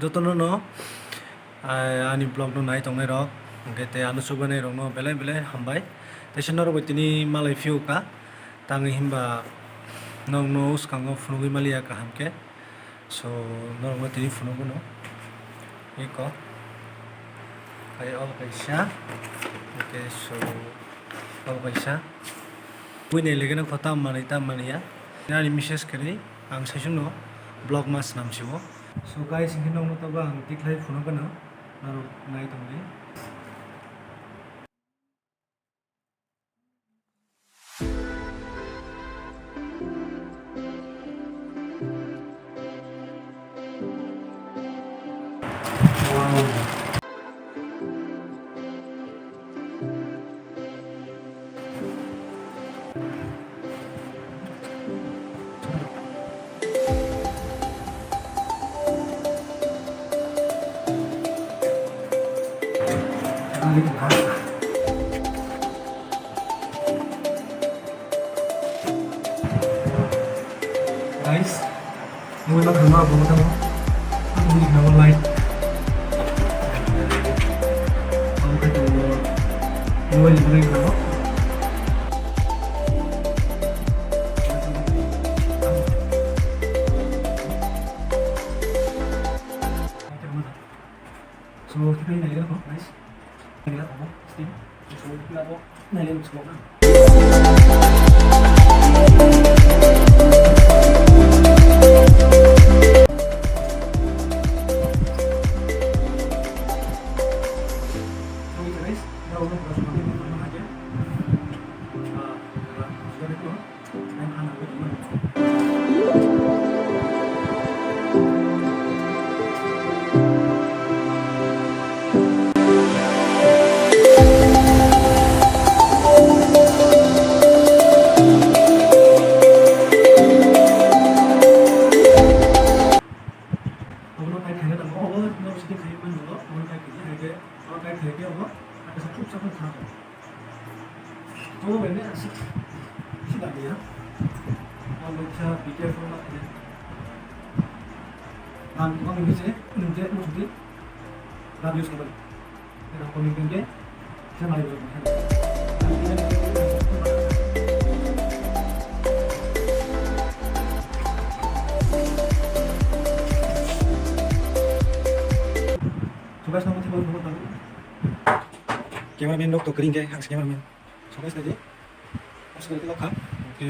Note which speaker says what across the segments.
Speaker 1: Jotono no ani blog no nai tongnai rok hingke te anu subanai rok no belai belai hambai te sino rok tini malai fiu ka tangi himba nog no uskango funugui malia kaham ke so norok no tini funugo no iko kai ol kaisa oke so ol kaisa buine legena khota mani ya nani message kari ang session no blog mas namsibo so guys hingke nog no to bang tiklai funugo no narok nai tongnai guys, mau nak rumah apa kamu? Aku beli nama lain. Kamu kan tuh jual beli kamu? So kita ini lagi apa, guys? Ini apa? Steam. So kita apa? Naikin semua kan? Todo vende así, así también. Kalau bisa be careful lah ya. Tukang ini sih, nanti mau sedih, radius kabel. Kalau pemimpin dia, saya mari bermain. Coba sama tiba tiba tahu. Cameraman dok to kering ke, harus cameraman. So guys tadi harus kita lokap oke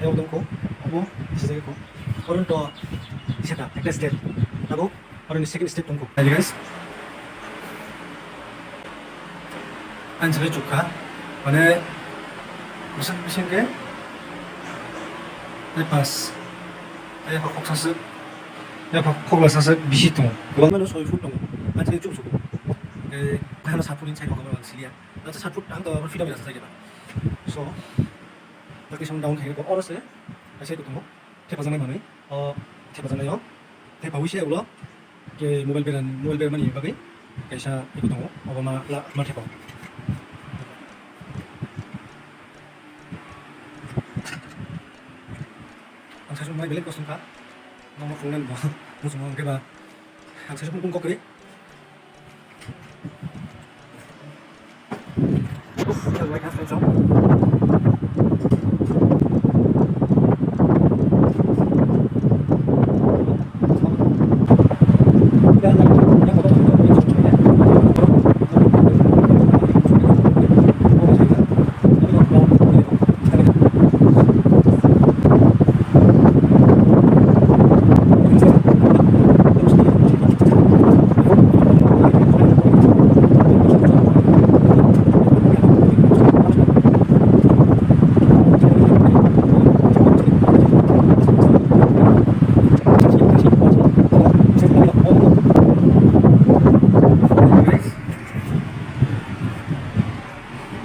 Speaker 1: ayo dongko obo bisa jaga ko orang to bisa tak একটা step lalu orang di second step dongko jadi guys anjir juga mana musim ke lepas ayo kok sase ya kok lah sase bisi tong gua mana soal food tong anjir juga 하나 4푼인 차이가 그거랑 실이야. 나도 4푼 땅도 피라미드 사자기다. So 이렇게 좀 나온 게 어렸어요. 다시 해도 뭐 대파장에 많이 대파장에요. 대파 위시에 올라 게 모바일 배만 이바게 계셔 이거 동 어버마 라 대파. 안 사실 많이 belek 것인가? 너무 풍는 뭐 무슨 뭐 그봐. 안 사실 뿡뿡 거그리. Like half a jump.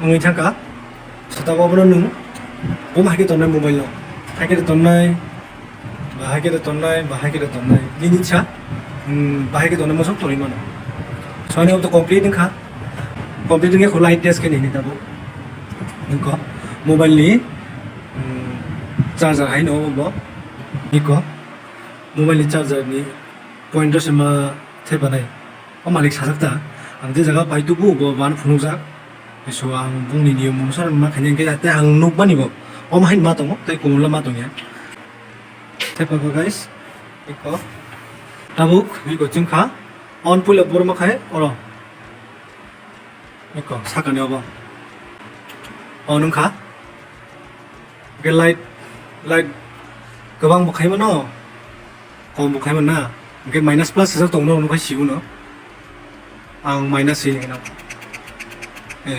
Speaker 1: Người thang cả, sao tao có bao nhiêu bố hai cái tuần này mobile lo, hai cái tuần này, và hai cái tuần này, và hai cái tuần này, đi đi chả, và hai cái tuần này mua sắm tuổi mà, sau này ông tôi complete đúng không? Complete cái khối light test cái này tao bố, đừng có mobile ní, charger hay nó bố, đi có, mobile charger ní, point sama tebanai malik sajak ang je jaga pai tu bu ban phunujak so ang bungni nium musar ma khanya ke jate ang nuk bani bo mahin ma tongo tei kumula ma tongya tepa ko guys iko tabuk iko jingkha on pula bor ma khae oro iko sakane obo on kha ke light gobang bukai mano kom bukai mana ke minus plus sa tong no kai siu no ang minus ini no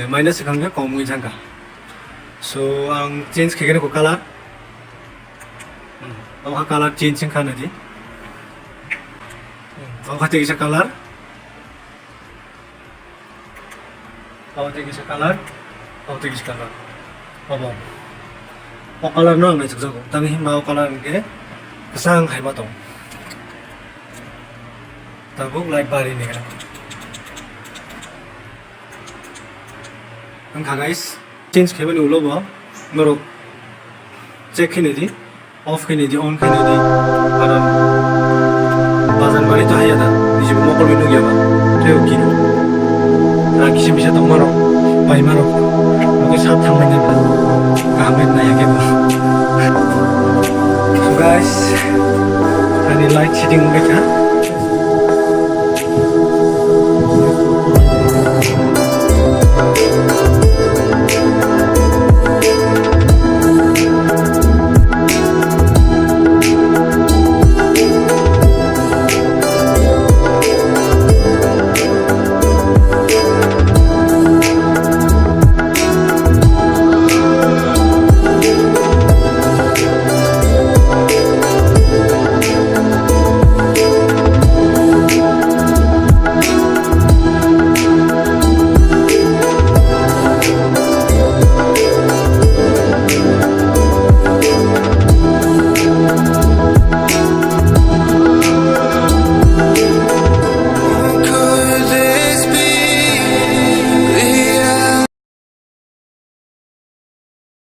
Speaker 1: minus kang ga kom ngi jangka so ang change ke ko color ang color change kan aja ang khate isa color isa color abo o color no ngai saksa ko tang hi ma color ke sang hai ma tong tabuk light bari ni kan ang guys change ke bani ulo ba norok check khine di off khine di on khine di karon bazan bari to haya da ni mo ko binu ya ba teo kino ra kisim bisa tong maro pai maro ko sa thang mai ba kamen na ya ke ba so guys ani light setting udah